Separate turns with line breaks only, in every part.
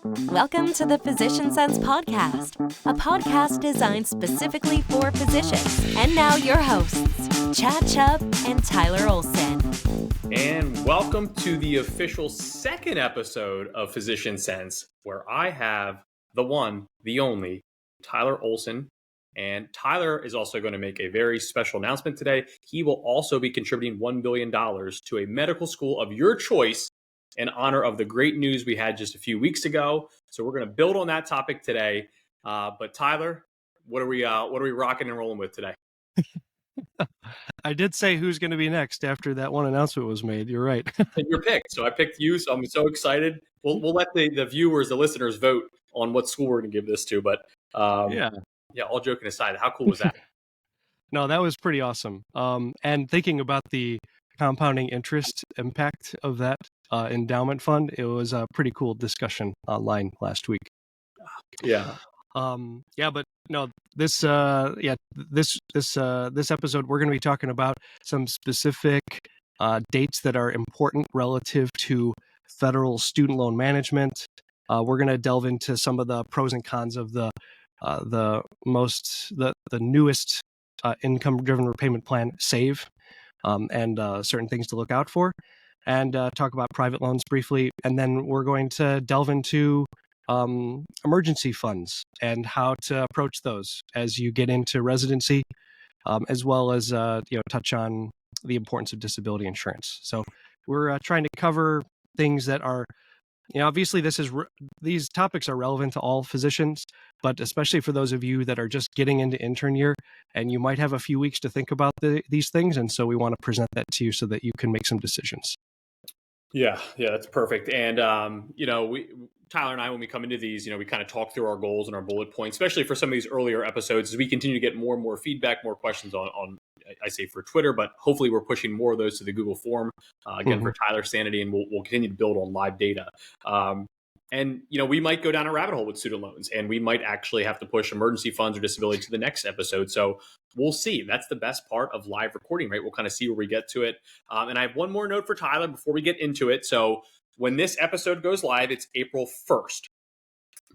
Welcome to the Physician Sense Podcast, a podcast designed specifically for physicians. And now your hosts, Chad Chubb and Tyler Olson.
And welcome to the official second episode of Physician Sense, where I have the one, the only, Tyler Olson. And Tyler is also going to make a very special announcement today. He will also be contributing $1 billion to a medical school of your choice in honor of the great news we had just a few weeks ago. So we're going to build on that topic today. But Tyler, what are we rocking and rolling with today?
I did say who's going to be next after that one announcement was made. You're right.
You're picked. So I picked you. So I'm so excited. We'll let the viewers, the listeners vote on what school we're going to give this to. But yeah, all joking aside, how cool was that?
No, that was pretty awesome. And thinking about the compounding interest impact of that endowment fund, it was a pretty cool discussion online last week.
Yeah.
But no, this episode we're going to be talking about some specific dates that are important relative to federal student loan management. We're going to delve into some of the pros and cons of the newest income-driven repayment plan, SAVE, and certain things to look out for, and talk about private loans briefly. And then we're going to delve into emergency funds and how to approach those as you get into residency, as well as touch on the importance of disability insurance. So we're trying to cover things that are, obviously these topics are relevant to all physicians, but especially for those of you that are just getting into intern year and you might have a few weeks to think about these things. And so we want to present that to you so that you can make some decisions.
Yeah, that's perfect. And, Tyler and I, when we come into these, we kind of talk through our goals and our bullet points, especially for some of these earlier episodes, as we continue to get more and more feedback, more questions on I say for Twitter, but hopefully we're pushing more of those to the Google form, again, for Tyler's sanity, and we'll continue to build on live data. And we might go down a rabbit hole with student loans, and we might actually have to push emergency funds or disability to the next episode. So we'll see. That's the best part of live recording, right? We'll kind of see where we get to it. And I have one more note for Tyler before we get into it. So when this episode goes live, it's April 1st.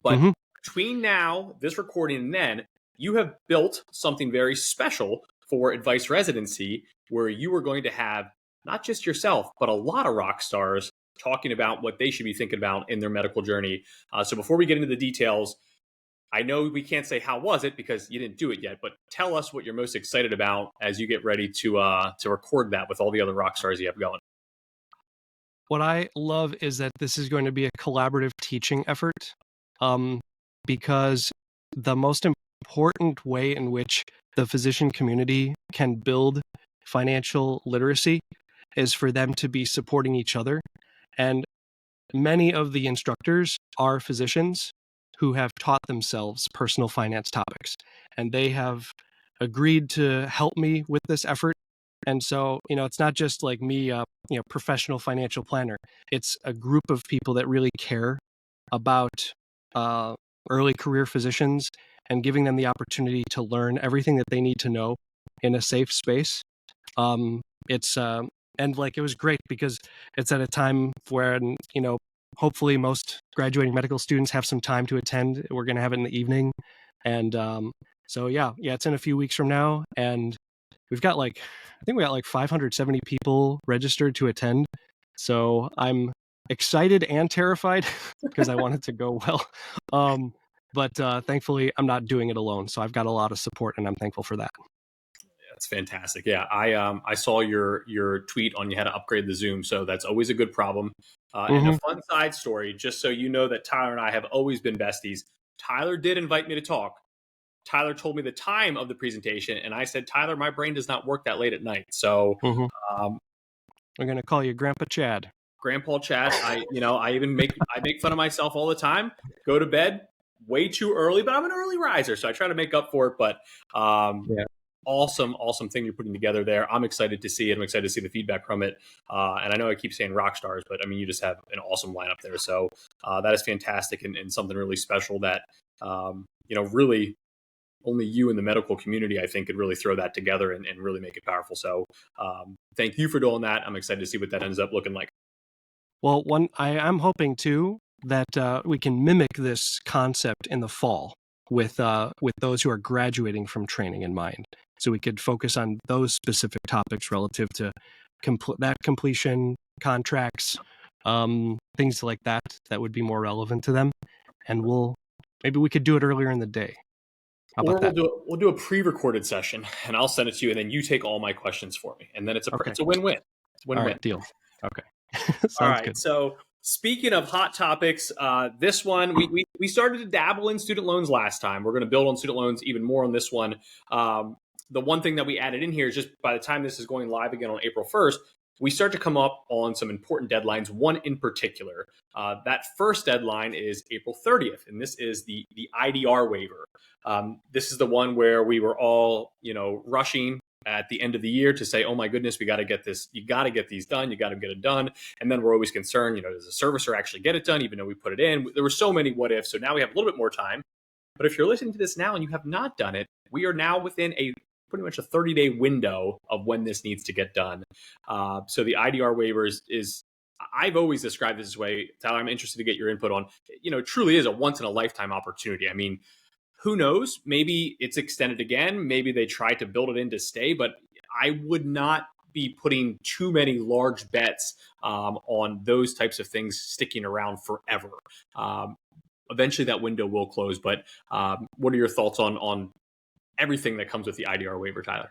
But between now, this recording, and then, you have built something very special for Advice Residency, where you are going to have not just yourself, but a lot of rock stars talking about what they should be thinking about in their medical journey. So before we get into the details, I know we can't say how was it because you didn't do it yet, but tell us what you're most excited about as you get ready to record that with all the other rock stars you have going.
What I love is that this is going to be a collaborative teaching effort, because the most important way in which the physician community can build financial literacy is for them to be supporting each other. And many of the instructors are physicians who have taught themselves personal finance topics, and they have agreed to help me with this effort. And so, it's not just like me, professional financial planner. It's a group of people that really care about early career physicians and giving them the opportunity to learn everything that they need to know in a safe space. And it was great because it's at a time where, hopefully most graduating medical students have some time to attend. We're going to have it in the evening. And it's in a few weeks from now. And we've got I think we got 570 people registered to attend. So I'm excited and terrified because I want it to go well. But thankfully I'm not doing it alone. So I've got a lot of support and I'm thankful for that.
That's fantastic. Yeah, I saw your tweet on you had to upgrade the Zoom, so that's always a good problem. And a fun side story, just so you know that Tyler and I have always been besties. Tyler did invite me to talk. Tyler told me the time of the presentation, and I said, Tyler, my brain does not work that late at night. So
I'm going to call you Grandpa Chad.
Grandpa Chad. I make fun of myself all the time. Go to bed way too early, but I'm an early riser, so I try to make up for it. But awesome thing you're putting together there. I'm excited to see it. I'm excited to see the feedback from it. And I know I keep saying rock stars, but I mean, you just have an awesome lineup there. So that is fantastic and something really special that, really only you in the medical community, I think, could really throw that together and really make it powerful. So thank you for doing that. I'm excited to see what that ends up looking like.
Well, I am hoping too that we can mimic this concept in the fall with those who are graduating from training in mind. So we could focus on those specific topics relative to that completion, contracts, things like that would be more relevant to them. And maybe we could do it earlier in the day. How about that?
We'll do a pre-recorded session, and I'll send it to you, and then you take all my questions for me, and then it's a win-win. It's a win-win.
All right, deal. Okay.
All right.
Good.
So speaking of hot topics, this one we started to dabble in student loans last time. We're going to build on student loans even more on this one. The one thing that we added in here is just by the time this is going live again on April 1st, we start to come up on some important deadlines. One in particular, that first deadline is April 30th, and this is the IDR waiver. This is the one where we were all, rushing at the end of the year to say, oh my goodness, we got to get this, you got to get these done, you got to get it done. And then we're always concerned, does the servicer actually get it done, even though we put it in? There were so many what ifs. So now we have a little bit more time. But if you're listening to this now and you have not done it, we are now within pretty much a 30-day window of when this needs to get done. So the IDR waivers is, I've always described this way. Tyler, I'm interested to get your input on, it truly is a once in a lifetime opportunity. I mean, who knows? Maybe it's extended again. Maybe they try to build it in to stay, but I would not be putting too many large bets on those types of things sticking around forever. Eventually that window will close, but what are your thoughts on everything that comes with the IDR waiver, Tyler?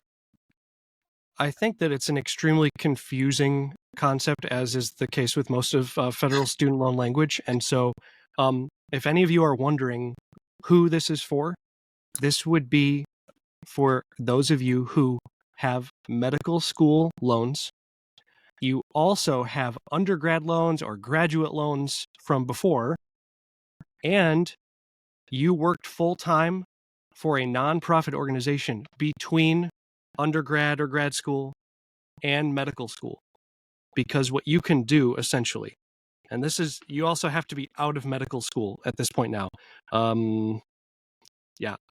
I think that it's an extremely confusing concept, as is the case with most of federal student loan language. And so if any of you are wondering who this is for, this would be for those of you who have medical school loans. You also have undergrad loans or graduate loans from before, and you worked full-time for a nonprofit organization between undergrad or grad school and medical school. Because what you can do essentially, and this is, you also have to be out of medical school at this point now.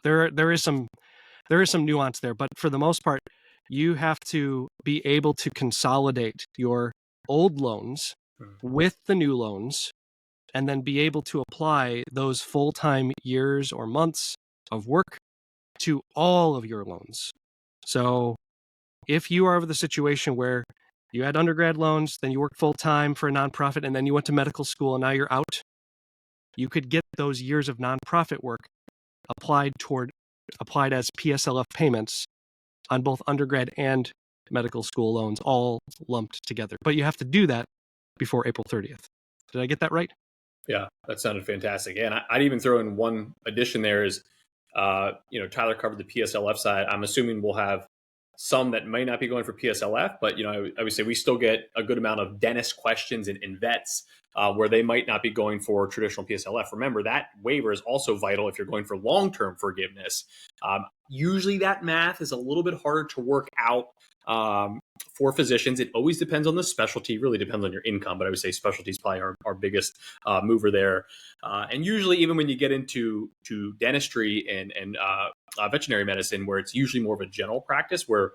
There is some nuance there, but for the most part, you have to be able to consolidate your old loans with the new loans, and then be able to apply those full-time years or months of work to all of your loans. So if you are of the situation where you had undergrad loans, then you worked full-time for a nonprofit, and then you went to medical school and now you're out, you could get those years of nonprofit work applied as PSLF payments on both undergrad and medical school loans, all lumped together. But you have to do that before April 30th. Did I get that right?
Yeah, that sounded fantastic. And I'd even throw in one addition there is, Tyler covered the PSLF side. I'm assuming we'll have some that may not be going for PSLF, but I would say we still get a good amount of dentist questions and vets where they might not be going for traditional PSLF. Remember, that waiver is also vital if you're going for long-term forgiveness. Usually that math is a little bit harder to work out for physicians. It always depends on the specialty, really depends on your income, but I would say specialty is probably our biggest mover there. And usually even when you get into dentistry and veterinary medicine, where it's usually more of a general practice where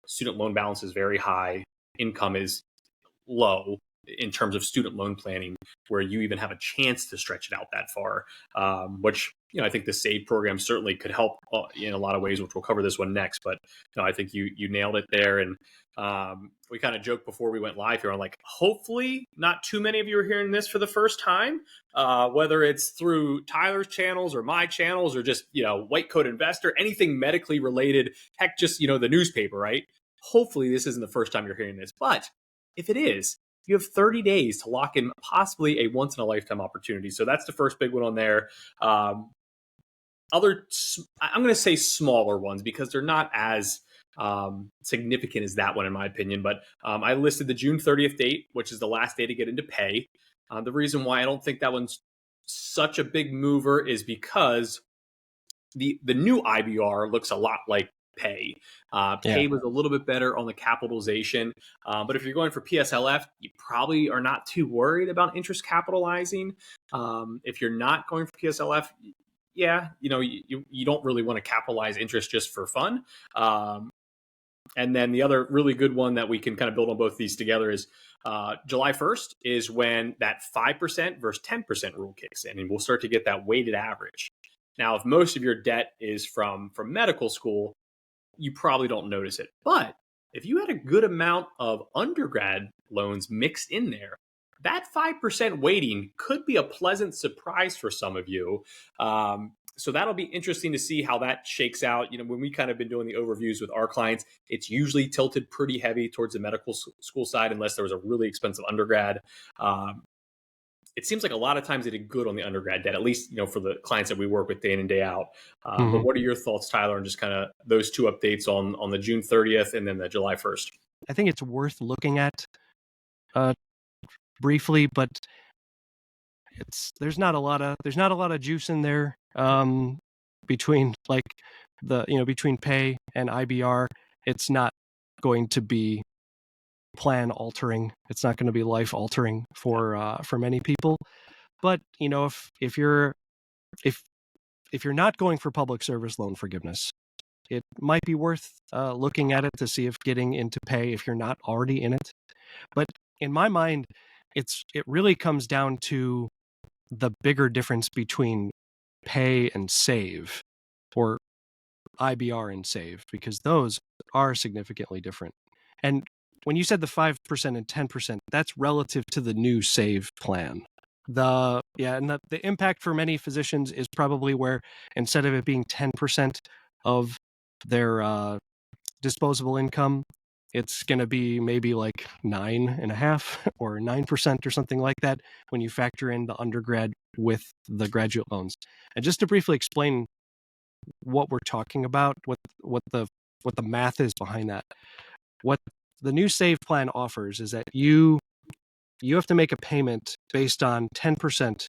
student loan balance is very high, income is low in terms of student loan planning, where you even have a chance to stretch it out that far, which I think the SAVE program certainly could help in a lot of ways, which we'll cover this one next. But I think you nailed it there. And we kind of joked before we went live here on hopefully not too many of you are hearing this for the first time, whether it's through Tyler's channels or my channels or just, White Coat Investor, anything medically related, heck, just, the newspaper, right? Hopefully this isn't the first time you're hearing this, but if it is, you have 30 days to lock in possibly a once in a lifetime opportunity. So that's the first big one on there. I'm going to say smaller ones because they're not as significant as that one in my opinion. But I listed the June 30th date, which is the last day to get into pay. The reason why I don't think that one's such a big mover is because the new IBR looks a lot like Pay. Pay was a little bit better on the capitalization. But if you're going for PSLF, you probably are not too worried about interest capitalizing. If you're not going for PSLF, you don't really want to capitalize interest just for fun. And then the other really good one that we can kind of build on both of these together is July 1st is when that 5% versus 10% rule kicks in, and we'll start to get that weighted average. Now, if most of your debt is from medical school, you probably don't notice it. But if you had a good amount of undergrad loans mixed in there, that 5% weighting could be a pleasant surprise for some of you. So that'll be interesting to see how that shakes out. You know, when we kind of been doing the overviews with our clients, it's usually tilted pretty heavy towards the medical school side, unless there was a really expensive undergrad. It seems like a lot of times they did good on the undergrad debt, at least, you know, for the clients that we work with day in and day out. But what are your thoughts, Tyler, on just kind of those two updates on the June 30th and then the July 1st?
I think it's worth looking at briefly, but there's not a lot of juice in there between between pay and IBR. It's not going to be plan altering. It's not going to be life altering for many people. But you know, if you're not going for public service loan forgiveness, it might be worth looking at it to see if getting into pay if you're not already in it. But in my mind, it really comes down to the bigger difference between pay and save, or IBR and save, because those are significantly different. And when you said the 5% and 10%, that's relative to the new save plan. The impact for many physicians is probably where, instead of it being 10% of their disposable income, it's going to be maybe like 9.5% or 9% or something like that when you factor in the undergrad with the graduate loans. And just to briefly explain what we're talking about, what the math is behind that, what the new save plan offers is that you have to make a payment based on 10%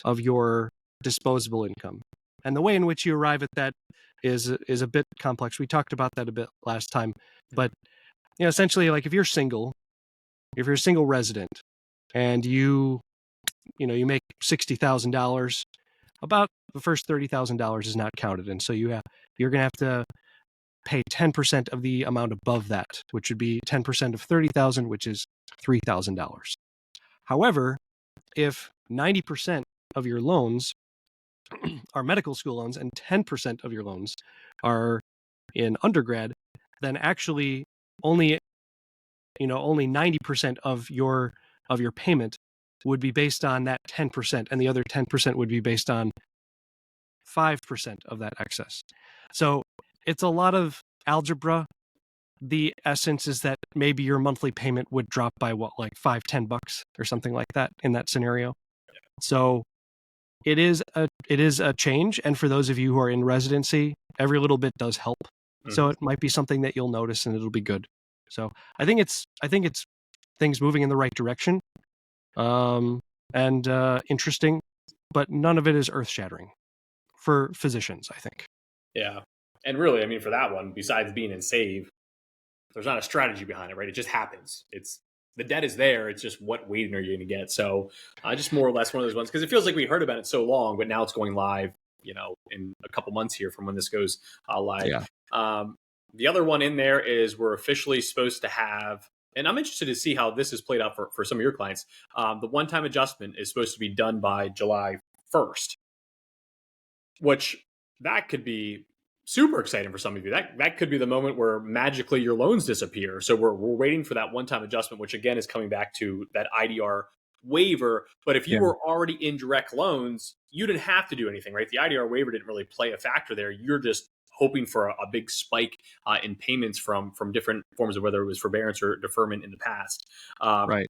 of your disposable income. And the way in which you arrive at that is a bit complex. We talked about that a bit last time, but you know, essentially, like if you're a single resident and you make $60,000, about the first $30,000 is not counted, and so you're going to have to pay 10% of the amount above that, which would be 10% of $30,000, which is $3,000. However, if 90% of your loans are medical school loans and 10% of your loans are in undergrad, then actually only 90% of your payment would be based on that 10%, and the other 10% would be based on 5% of that excess. So it's a lot of algebra. The essence is that maybe your monthly payment would drop by like $5-10 or something like that in that scenario. So it is a change, and for those of you who are in residency, every little bit does help. So it might be something that you'll notice, and it'll be good. So I think it's things moving in the right direction, and interesting, but none of it is earth-shattering for physicians, I think.
Yeah, and really, I mean, for that one, besides being in save, there's not a strategy behind it, right? It just happens. The debt is there. It's just what weighting are you going to get? So just more or less one of those ones, because it feels like we heard about it so long, but now it's going live, you know, in a couple months here from when this goes live. Yeah. The other one in there is we're officially supposed to have, and I'm interested to see how this is played out for some of your clients. The one-time adjustment is supposed to be done by July 1st, which that could be super exciting for some of you. That could be the moment where magically your loans disappear. So we're waiting for that one-time adjustment, which again is coming back to that IDR waiver. But if you were already in direct loans, you didn't have to do anything, right? The IDR waiver didn't really play a factor there. You're just hoping for a big spike in payments from different forms of whether it was forbearance or deferment in the past.
Right.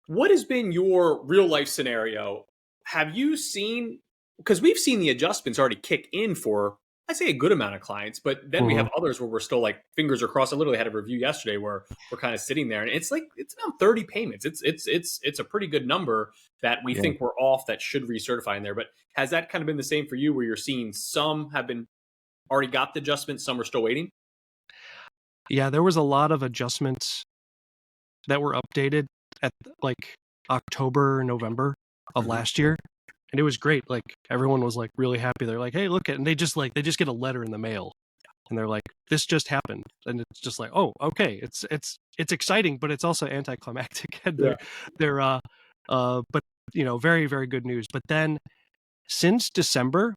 What has been your real life scenario? Have you seen, because we've seen the adjustments already kick in for, I'd say, a good amount of clients, but then we have others where we're still like fingers are crossed. I literally had a review yesterday where we're kind of sitting there, and it's like it's around 30 payments. It's a pretty good number that we think we're off that should recertify in there. But has that kind of been the same for you, where you're seeing some have been already got the adjustments, some are still waiting?
Yeah, there was a lot of adjustments that were updated at like October, November of last year. And it was great. Like everyone was like really happy. They're like, "Hey, look at," and they just get a letter in the mail and they're like, "This just happened," and it's just like, "Oh, okay." It's exciting, but it's also anticlimactic. And but very, very good news. But then since December,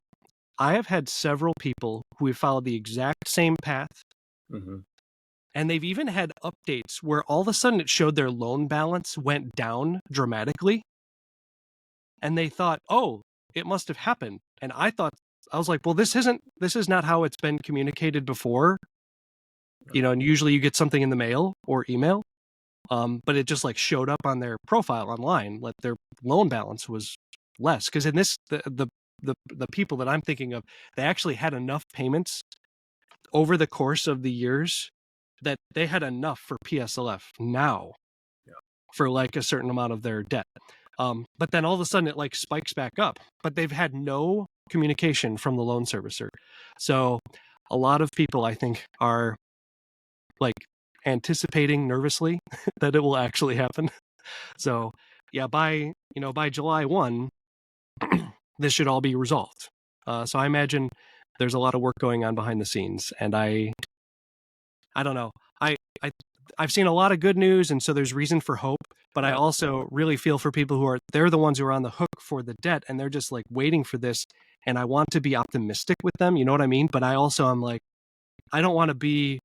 I have had several people who have followed the exact same path.
Mm-hmm.
And they've even had updates where all of a sudden it showed their loan balance went down dramatically. And they thought, oh, it must have happened. And I was like, well, this is not how it's been communicated before. And usually you get something in the mail or email. But it just like showed up on their profile online, like their loan balance was less. Because in this, the people that I'm thinking of, they actually had enough payments over the course of the years that they had enough for PSLF now for like a certain amount of their debt. But then all of a sudden it like spikes back up, but they've had no communication from the loan servicer. So a lot of people, I think, are like anticipating nervously that it will actually happen. So yeah, by July 1, this should all be resolved. So I imagine there's a lot of work going on behind the scenes, and I don't know. I've seen a lot of good news, and so there's reason for hope. But I also really feel for people they're the ones who are on the hook for the debt, and they're just like waiting for this. And I want to be optimistic with them, you know what I mean? But I also am like, I don't want to be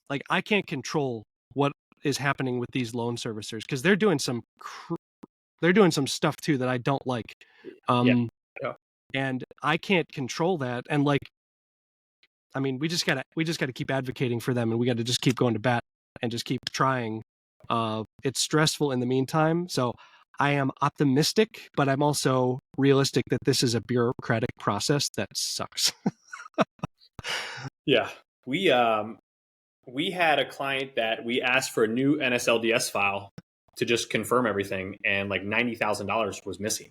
like, I can't control what is happening with these loan servicers because they're doing some stuff too that I don't like. And I can't control that. And like, I mean, we just gotta keep advocating for them, and we got to just keep going to bat and just keep trying. It's stressful in the meantime, so I am optimistic, but I'm also realistic that this is a bureaucratic process that sucks.
Yeah, we had a client that we asked for a new NSLDS file to just confirm everything, and like $90,000 was missing.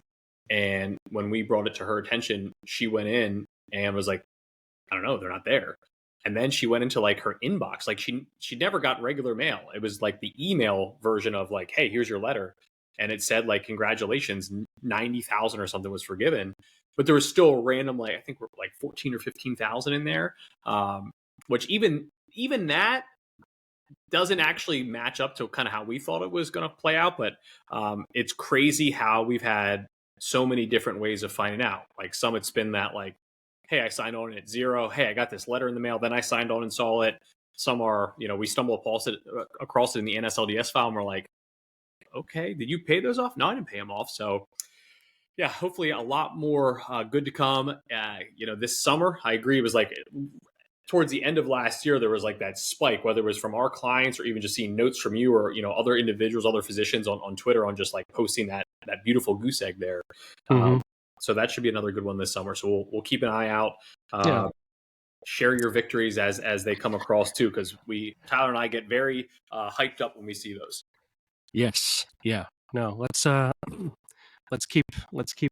And when we brought it to her attention, she went in and was like, I don't know, they're not there. And then she went into like her inbox. Like she never got regular mail. It was like the email version of like, hey, here's your letter. And it said like, congratulations, 90,000 or something was forgiven. But there was still random, like, I think like 14 or 15,000 in there. Which even that doesn't actually match up to kind of how we thought it was going to play out. But it's crazy how we've had so many different ways of finding out. Like some it's been that like, hey, I signed on at 0. Hey, I got this letter in the mail. Then I signed on and saw it. Some are, we stumble across it in the NSLDS file, and we're like, okay, did you pay those off? No, I didn't pay them off. So yeah, hopefully a lot more good to come. This summer, I agree. It was like towards the end of last year, there was like that spike, whether it was from our clients or even just seeing notes from you or, other individuals, other physicians on Twitter on just like posting that beautiful goose egg there.
Mm-hmm.
So that should be another good one this summer. So we'll keep an eye out. Share your victories as they come across too, because Tyler and I get very hyped up when we see those. Yes.
Yeah. No. Let's keep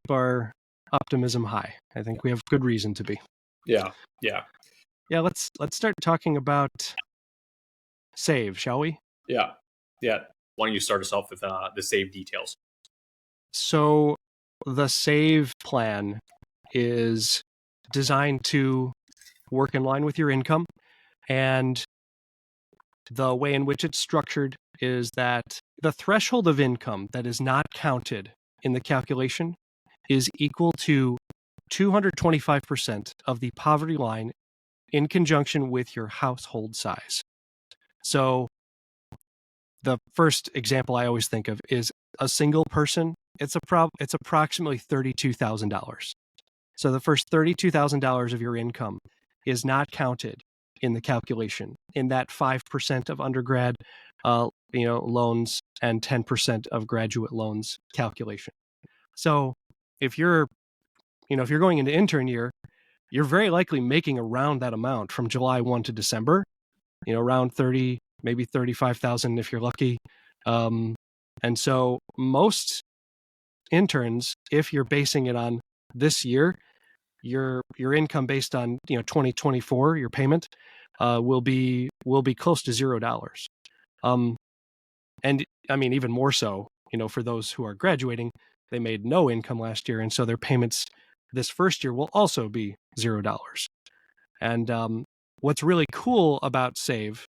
our optimism high. I think we have good reason to be.
Yeah.
Let's start talking about save, shall we?
Yeah. Why don't you start us off with the save details?
So the save plan is designed to work in line with your income, and the way in which it's structured is that the threshold of income that is not counted in the calculation is equal to 225% of the poverty line in conjunction with your household size. So the first example I always think of is a single person. It's approximately $32,000. So the first $32,000 of your income is not counted in the calculation in that 5% of undergrad loans and 10% of graduate loans calculation. So if you're going into intern year, you're very likely making around that amount from July 1 to December, around 30, maybe 35,000 if you're lucky. And so most interns, if you're basing it on this year, your income based on 2024, your payment will be close to $0. And I mean, even more so, for those who are graduating, they made no income last year, and so their payments this first year will also be $0. And what's really cool about Save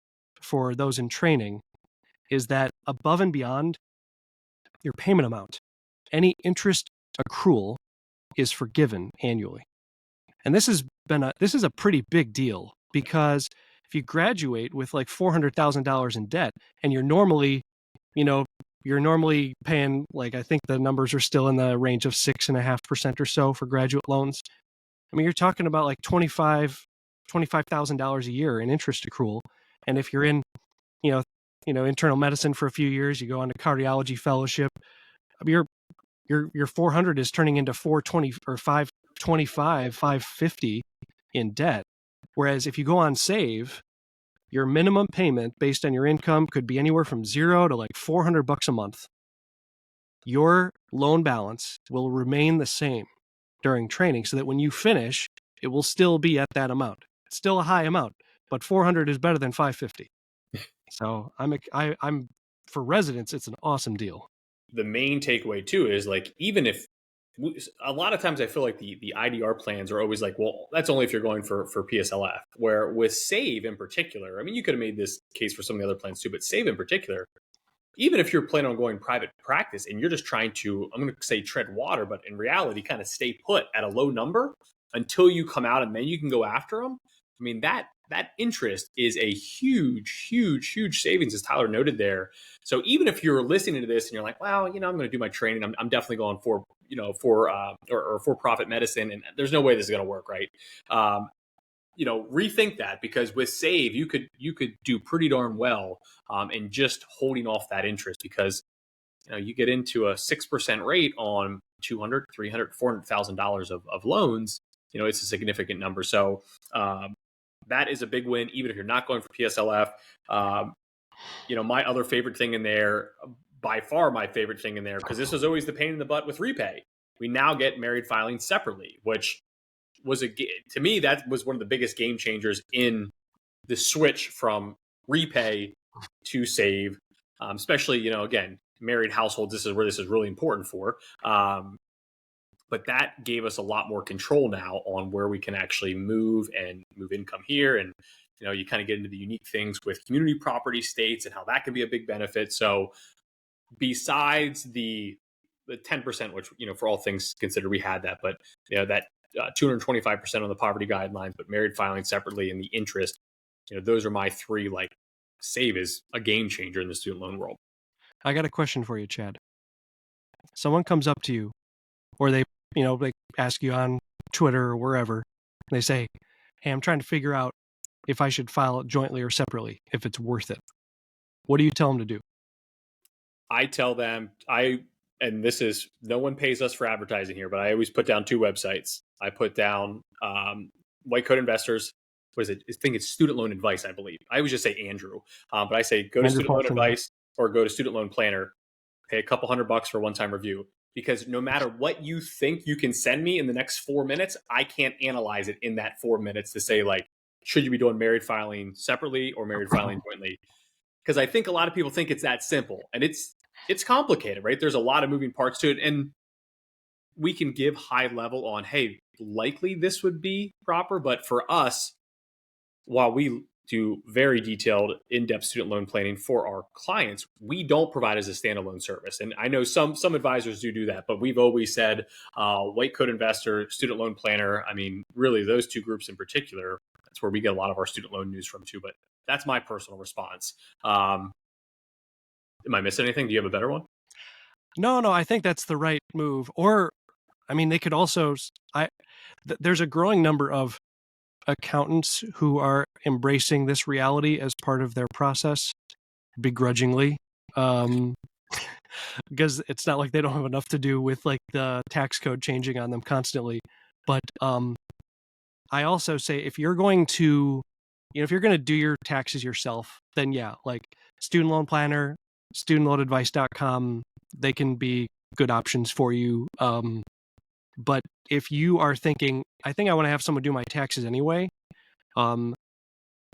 for those in training is that above and beyond your payment amount, any interest accrual is forgiven annually. And this is a pretty big deal, because if you graduate with like $400,000 in debt and you're normally paying, like, I think the numbers are still in the range of 6.5% or so for graduate loans. I mean, you're talking about like $25,000 a year in interest accrual. And if you're in, internal medicine for a few years, you go on a cardiology fellowship, your 400 is turning into 420 or 525, 550 in debt. Whereas if you go on Save, your minimum payment based on your income could be anywhere from $0 to like $400 a month. Your loan balance will remain the same during training, so that when you finish, it will still be at that amount. It's still a high amount, but 400 is better than 550. So I'm for residents, it's an awesome deal.
The main takeaway too is, like, even if a lot of times I feel like the IDR plans are always like, well, that's only if you're going for PSLF, where with Save in particular, I mean, you could have made this case for some of the other plans too, but Save in particular, even if you're planning on going private practice and you're just trying to, I'm going to say tread water, but in reality, kind of stay put at a low number until you come out and then you can go after them. I mean, that interest is a huge, huge, huge savings, as Tyler noted there. So even if you're listening to this and you're like, well, I'm going to do my training, I'm definitely going for for-profit medicine, and there's no way this is going to work, right? Rethink that, because with Save, you could do pretty darn well in just holding off that interest, because you get into a 6% rate on $200,000, $300,000, $400,000 of loans. It's a significant number. So that is a big win, even if you're not going for PSLF. My other favorite thing in there, by far my favorite thing in there, because this was always the pain in the butt with Repay, we now get married filing separately, which was to me, that was one of the biggest game changers in the switch from Repay to Save, especially, again, married households. This is where this is really important for. But that gave us a lot more control now on where we can actually move income here. And, you kind of get into the unique things with community property states and how that can be a big benefit. So besides the 10%, which, for all things considered, we had that, but that 225% on the poverty guidelines, but married filing separately and the interest, those are my three. Like, Save is a game changer in the student loan world.
I got a question for you, Chad. Someone comes up to you, or they ask you on Twitter or wherever, and they say, hey, I'm trying to figure out if I should file it jointly or separately, if it's worth it. What do you tell them to do? I tell them,
and this is, no one pays us for advertising here, but I always put down two websites. I put down White Coat Investors. What is it? I think it's Student Loan Advice, I believe. I always just say Andrew, but I say go to Student Loan Advice or go to Student Loan Planner, pay a couple $100 for a one-time review. Because no matter what you think you can send me in the next 4 minutes, I can't analyze it in that 4 minutes to say, like, should you be doing married filing separately or married filing jointly? Because I think a lot of people think it's that simple, and it's complicated, right? There's a lot of moving parts to it, and we can give high level on, hey, likely this would be proper. But for us, while we do very detailed, in-depth student loan planning for our clients, we don't provide as a standalone service. And I know some advisors do that, but we've always said White Coat Investor, Student Loan Planner. I mean, really, those two groups in particular, that's where we get a lot of our student loan news from too. But that's my personal response. Am I missing anything? Do you have a better one?
No, I think that's the right move. Or, I mean, they could also, there's a growing number of accountants who are embracing this reality as part of their process, begrudgingly, because it's not like they don't have enough to do with like the tax code changing on them constantly. But I also say, if you're going to do your taxes yourself, then yeah, like Student Loan Planner, studentloanadvice.com, they can be good options for you. But if you are thinking, I think I want to have someone do my taxes anyway,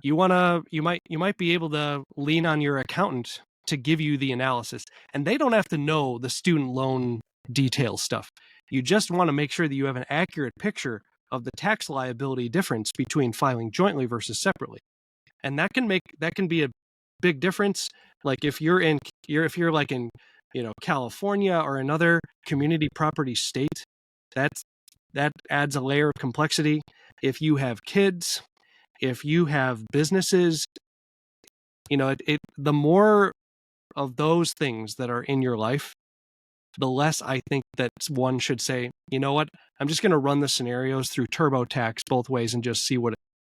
you might be able to lean on your accountant to give you the analysis, and they don't have to know the student loan detail stuff. You just want to make sure that you have an accurate picture of the tax liability difference between filing jointly versus separately. And that can be a big difference. Like if you're like in, California or another community property state, that adds a layer of complexity. If you have kids, if you have businesses, the more of those things that are in your life, the less I think that one should say, you know what, I'm just going to run the scenarios through TurboTax both ways and just see what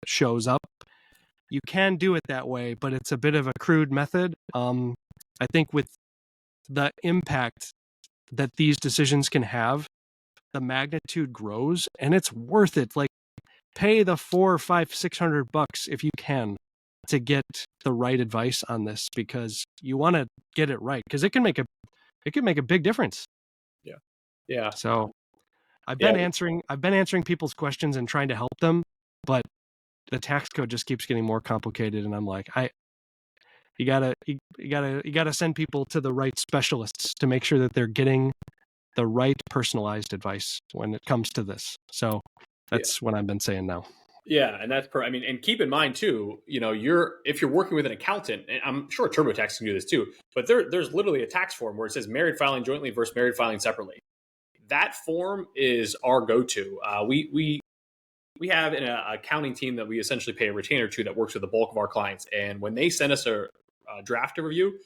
shows up. You can do it that way, but it's a bit of a crude method. I think with the impact that these decisions can have, the magnitude grows, and it's worth it. Like, pay the $400, $500, $600 if you can to get the right advice on this, because you want to get it right, because it can make a big difference.
Yeah.
So I've been answering people's questions and trying to help them, but the tax code just keeps getting more complicated, and I'm like, you gotta send people to the right specialists to make sure that they're getting the right personalized advice when it comes to this. So that's what I've been saying now.
Yeah, and that's and keep in mind too, if you're working with an accountant, and I'm sure TurboTax can do this too, but there's literally a tax form where it says married filing jointly versus married filing separately. That form is our go-to. We have an accounting team that we essentially pay a retainer to that works with the bulk of our clients, and when they send us a draft review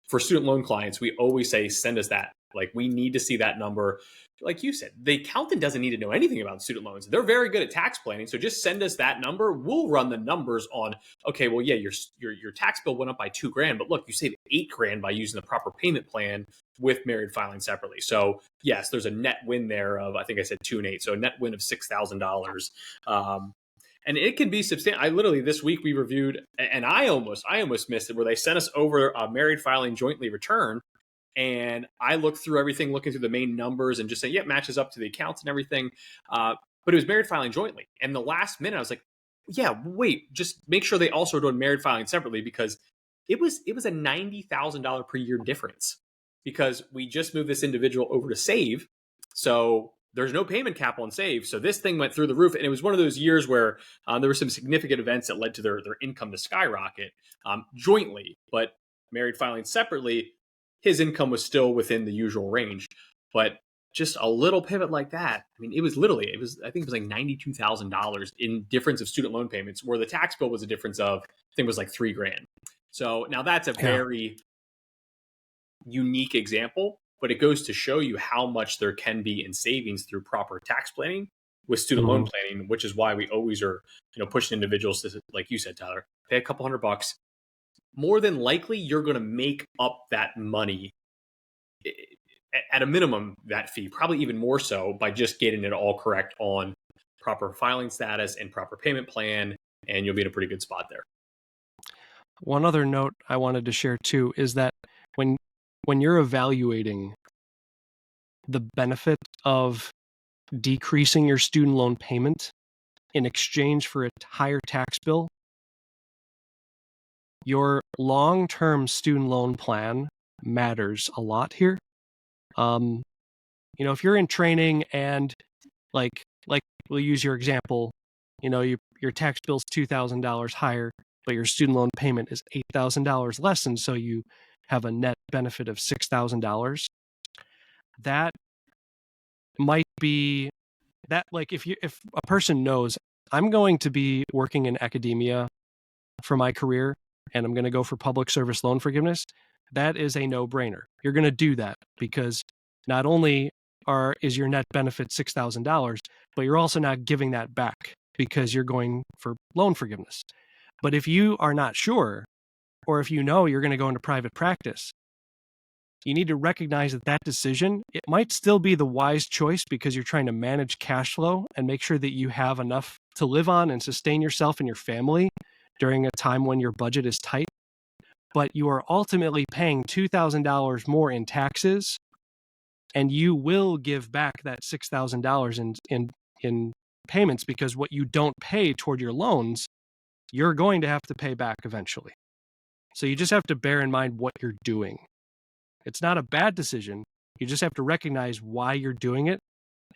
for student loan clients, we always say, send us that. Like, we need to see that number. Like you said, the accountant doesn't need to know anything about student loans. They're very good at tax planning. So just send us that number. We'll run the numbers on, okay, well, yeah, your tax bill went up by $2,000, but look, you saved $8,000 by using the proper payment plan with married filing separately. So yes, there's a net win there of, I think I said 2 and 8. So a net win of $6,000. And it can be substantial. I literally, this week we reviewed, and I almost missed it, where they sent us over a married filing jointly return. And I looked through everything, looking through the main numbers and just saying, yeah, it matches up to the accounts and everything. But it was married filing jointly. And the last minute I was like, yeah, wait, just make sure they also are doing married filing separately, because it was a $90,000 per year difference, because we just moved this individual over to Save. So there's no payment cap on Save. So this thing went through the roof. And it was one of those years where there were some significant events that led to their income to skyrocket jointly, but married filing separately, his income was still within the usual range. But just a little pivot like that, I mean, I think it was like $92,000 in difference of student loan payments, where the tax bill was a difference of, I think it was like $3,000. So now that's a very unique example, but it goes to show you how much there can be in savings through proper tax planning with student loan planning, which is why we always are, pushing individuals to, like you said, Tyler, pay a couple $100. More than likely, you're going to make up that money at a minimum, that fee, probably even more so, by just getting it all correct on proper filing status and proper payment plan, and you'll be in a pretty good spot there.
One other note I wanted to share too is that when you're evaluating the benefit of decreasing your student loan payment in exchange for a higher tax bill, your long-term student loan plan matters a lot here. If you're in training and like we'll use your example, your tax bill's $2,000 higher, but your student loan payment is $8,000 less, and so you have a net benefit of $6,000. That might be that, like, if a person knows, I'm going to be working in academia for my career and I'm going to go for public service loan forgiveness, that is a no-brainer. You're going to do that because not only is your net benefit $6,000, but you're also not giving that back because you're going for loan forgiveness. But if you are not sure, or if you know you're going to go into private practice, you need to recognize that decision, it might still be the wise choice because you're trying to manage cash flow and make sure that you have enough to live on and sustain yourself and your family during a time when your budget is tight. But you are ultimately paying $2,000 more in taxes, and you will give back that $6,000 in payments, because what you don't pay toward your loans, you're going to have to pay back eventually. So you just have to bear in mind what you're doing. It's not a bad decision. You just have to recognize why you're doing it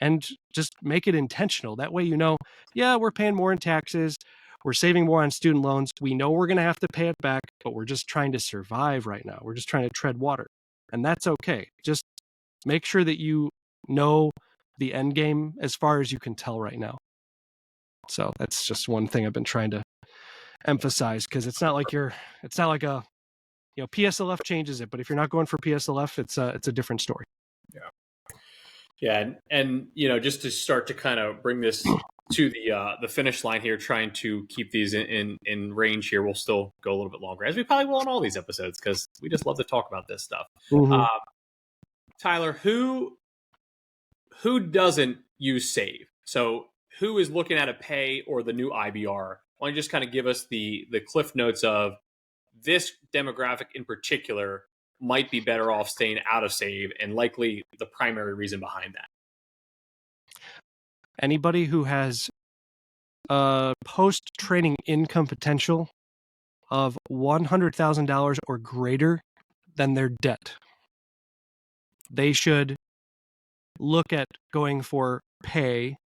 and just make it intentional. That way, yeah, we're paying more in taxes. We're saving more on student loans. We know we're going to have to pay it back, but we're just trying to survive right now. We're just trying to tread water. And that's okay. Just make sure that you know the end game as far as you can tell right now. So that's just one thing I've been trying to emphasize, because it's not like a, PSLF changes it, but if you're not going for PSLF, it's a different story.
Yeah. And just to start to kind of bring this to the finish line here, trying to keep these in range here. We'll still go a little bit longer, as we probably will on all these episodes, because we just love to talk about this stuff.
Mm-hmm.
Tyler, who doesn't use Save? So who is looking at a Pay or the new IBR? Why don't you just kind of give us the cliff notes of this demographic in particular might be better off staying out of Save, and likely the primary reason behind that?
Anybody who has a post-training income potential of $100,000 or greater than their debt, they should look at going for Pay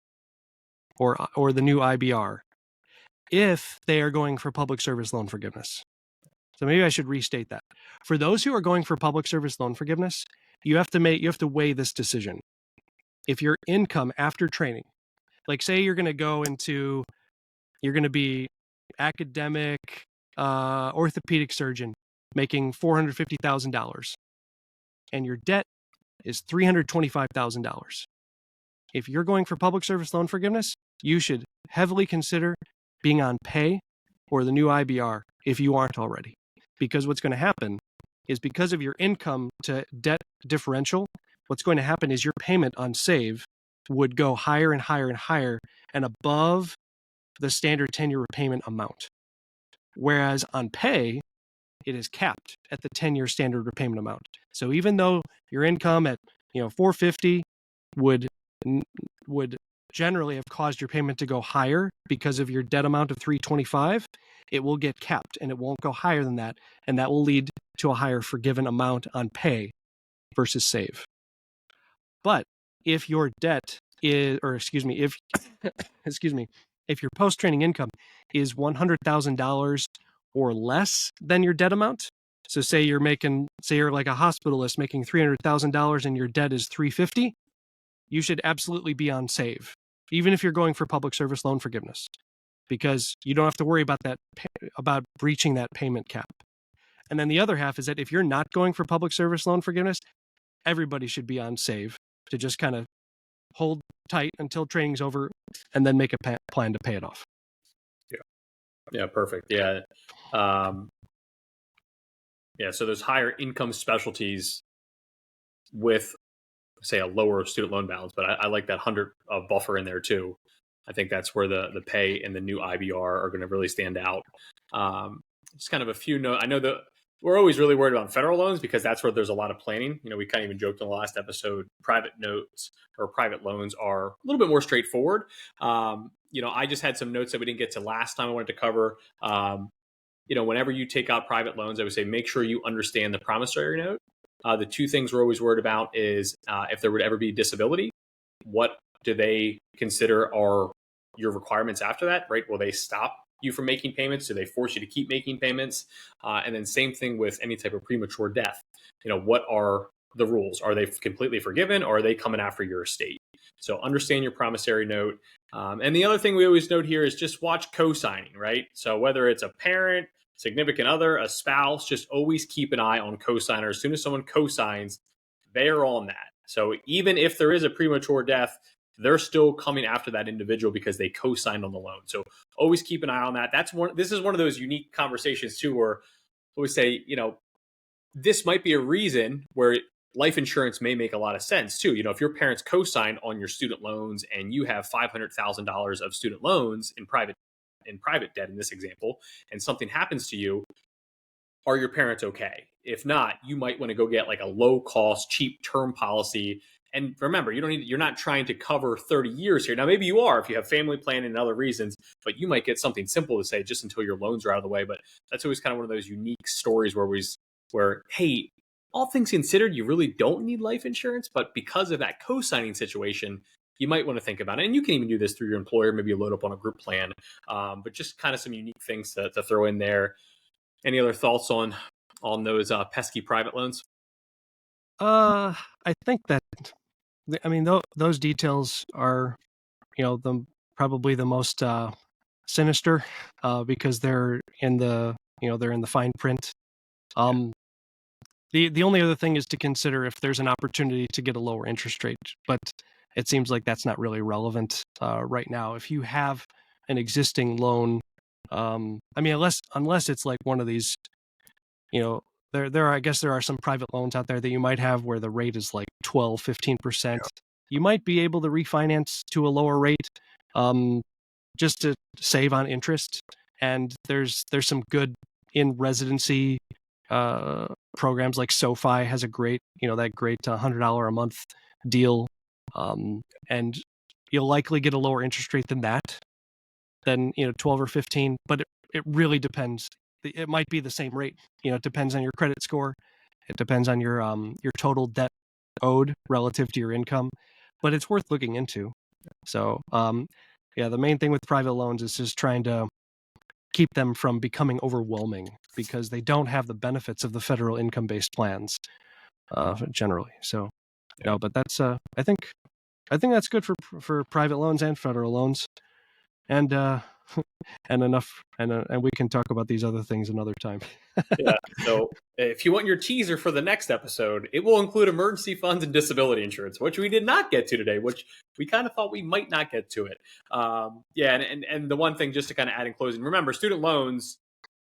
or the new IBR if they are going for public service loan forgiveness. So maybe I should restate that. For those who are going for public service loan forgiveness, you have to weigh this decision. If your income after training, like say you're going to be academic orthopedic surgeon making $450,000, and your debt is $325,000. If you're going for public service loan forgiveness, you should heavily consider being on Pay or the new IBR if you aren't already. Because what's going to happen is, because of your income to debt differential, what's going to happen is your payment on Save would go higher and higher and higher and above the standard 10-year repayment amount. Whereas on Pay, it is capped at the 10-year standard repayment amount. So even though your income at $450 would generally have caused your payment to go higher because of your debt amount of $325, it will get capped and it won't go higher than that, and that will lead to a higher forgiven amount on Pay versus Save. But if your debt is, if your post-training income is $100,000 or less than your debt amount, so say you're like a hospitalist making $300,000 and your debt is $350, you should absolutely be on Save, even if you're going for public service loan forgiveness, because you don't have to worry about breaching that payment cap. And then the other half is that if you're not going for public service loan forgiveness, everybody should be on Save to just kind of hold tight until training's over and then make a plan to pay it off.
Yeah, perfect. Yeah. So those higher income specialties with, say, a lower student loan balance, but I like that 100 buffer in there too. I think that's where the Pay and the new IBR are going to really stand out. Just kind of a few notes. I know that we're always really worried about federal loans because that's where there's a lot of planning. We kind of even joked in the last episode, private notes or private loans are a little bit more straightforward. I just had some notes that we didn't get to last time I wanted to cover. Whenever you take out private loans, I would say make sure you understand the promissory note. The two things we're always worried about is if there would ever be disability, what do they consider are your requirements after that, right? Will they stop you from making payments? Do they force you to keep making payments? And then same thing with any type of premature death. What are the rules? Are they completely forgiven, or are they coming after your estate? So understand your promissory note. And the other thing we always note here is just watch co-signing, right? So whether it's a parent, significant other, a spouse, just always keep an eye on co-signer. As soon as someone co-signs, they're on that. So even if there is a premature death, they're still coming after that individual because they co-signed on the loan. So always keep an eye on that. This is one of those unique conversations too, where we say, this might be a reason where life insurance may make a lot of sense too. If your parents co-signed on your student loans and you have $500,000 of student loans in private debt in this example, and something happens to you, are your parents okay? If not, you might want to go get like a low cost, cheap term policy. And remember, you're not trying to cover 30 years here. Now, maybe you are if you have family planning and other reasons, but you might get something simple to say just until your loans are out of the way. But that's always kind of one of those unique stories where, hey, all things considered, you really don't need life insurance, but because of that co-signing situation, you might want to think about it. And you can even do this through your employer. Maybe you load up on a group plan, but just kind of some unique things to throw in there. Any other thoughts on those pesky private loans?
I think that, I mean, those details are, probably the most sinister because they're in the fine print. The only other thing is to consider if there's an opportunity to get a lower interest rate, but it seems like that's not really relevant right now. If you have an existing loan, I mean, unless it's like one of these, I guess there are some private loans out there that you might have where the rate is like 12, 15%. You might be able to refinance to a lower rate just to save on interest. And there's some good in residency programs, like SoFi has a great, that great $100 a month deal. And you'll likely get a lower interest rate than 12 or 15, but it really depends. It might be the same rate. It depends on your credit score. It depends on your total debt owed relative to your income, but it's worth looking into. So, the main thing with private loans is just trying to keep them from becoming overwhelming because they don't have the benefits of the federal income-based plans generally. So, but that's I think that's good for private loans and federal loans, and enough, and we can talk about these other things another time.
Yeah. So if you want your teaser for the next episode, it will include emergency funds and disability insurance, which we did not get to today, which we kind of thought we might not get to it. And the one thing just to kind of add in closing, remember, student loans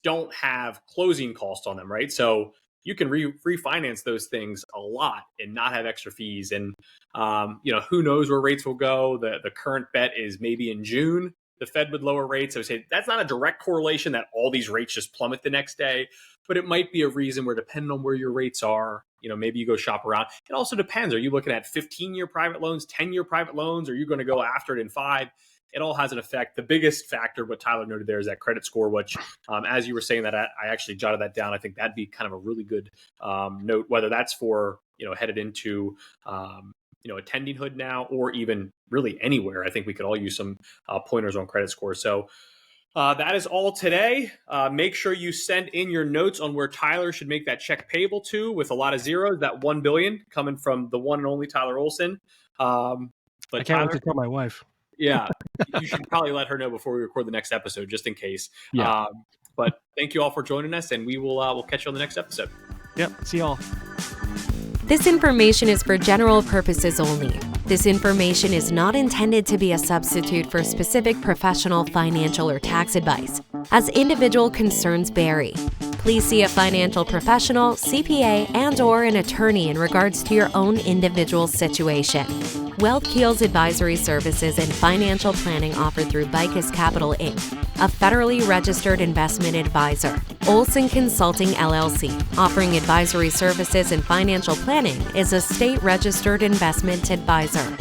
don't have closing costs on them, right? So you can refinance those things a lot and not have extra fees. And, who knows where rates will go. The current bet is maybe in June, the Fed would lower rates. I would say that's not a direct correlation that all these rates just plummet the next day, but it might be a reason where, depending on where your rates are, maybe you go shop around. It also depends. Are you looking at 15-year private loans, 10-year private loans? Are you going to go after it in 5? It all has an effect. The biggest factor, what Tyler noted there, is that credit score, which, as you were saying that, I actually jotted that down. I think that'd be kind of a really good note, whether that's for, headed into, attending hood now, or even really anywhere. I think we could all use some pointers on credit score. So that is all today. Make sure you send in your notes on where Tyler should make that check payable to, with a lot of zeros, that $1 billion coming from the one and only Tyler Olson. But
I can't wait to tell my wife.
Yeah, you should probably let her know before we record the next episode, just in case.
Yeah.
But thank you all for joining us, and we'll catch you on the next episode.
Yep. See y'all.
This information is for general purposes only. This information is not intended to be a substitute for specific professional, financial, or tax advice, as individual concerns vary. Please see a financial professional, CPA, and/or an attorney in regards to your own individual situation. Wealth Keels advisory services and financial planning offered through Vicus Capital, Inc., a federally registered investment advisor. Olson Consulting, LLC, offering advisory services and financial planning, is a state-registered investment advisor.